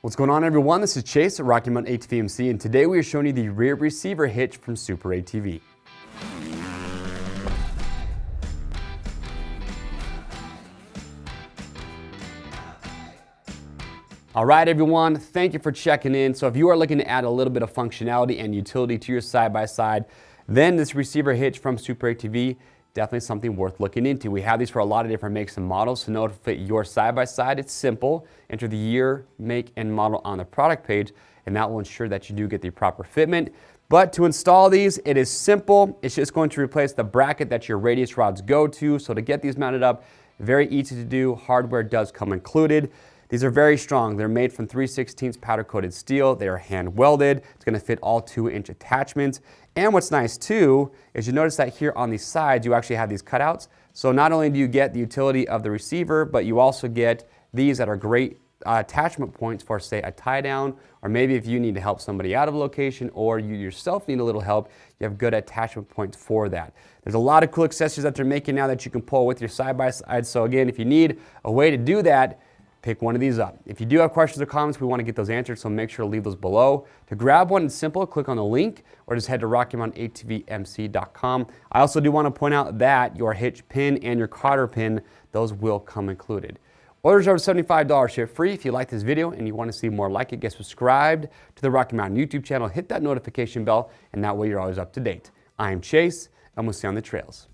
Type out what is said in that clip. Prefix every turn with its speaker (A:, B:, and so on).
A: What's going on, everyone? This is Chase at Rocky Mountain ATV MC, and today we are showing you the rear receiver hitch from SuperATV. All right, everyone, thank you for checking in. So if you are looking to add a little bit of functionality and utility to your side-by-side, then this receiver hitch from SuperATV, definitely something worth looking into. We have these for a lot of different makes and models to know to fit your side-by-side. It's simple. Enter the year, make, and model on the product page, and that will ensure that you do get the proper fitment. But to install these, it is simple. It's just going to replace the bracket that your radius rods go to. So to get these mounted up, very easy to do. Hardware does come included. These are very strong. They're made from 3/16 powder-coated steel. They are hand welded. It's gonna fit all 2-inch attachments. And what's nice too, is you notice that here on the sides, you actually have these cutouts. So not only do you get the utility of the receiver, but you also get these that are great attachment points for, say, a tie down, or maybe if you need to help somebody out of a location or you yourself need a little help, you have good attachment points for that. There's a lot of cool accessories that they're making now that you can pull with your side-by-side. So again, if you need a way to do that, pick one of these up. If you do have questions or comments, we want to get those answered, so make sure to leave those below. To grab one, it's simple. Click on the link or just head to RockyMountainATVMC.com. I also do want to point out that your hitch pin and your cotter pin, those will come included. Orders are $75 ship free. If you like this video and you want to see more like it, get subscribed to the Rocky Mountain YouTube channel, hit that notification bell, and that way you're always up to date. I am Chase, and we'll see you on the trails.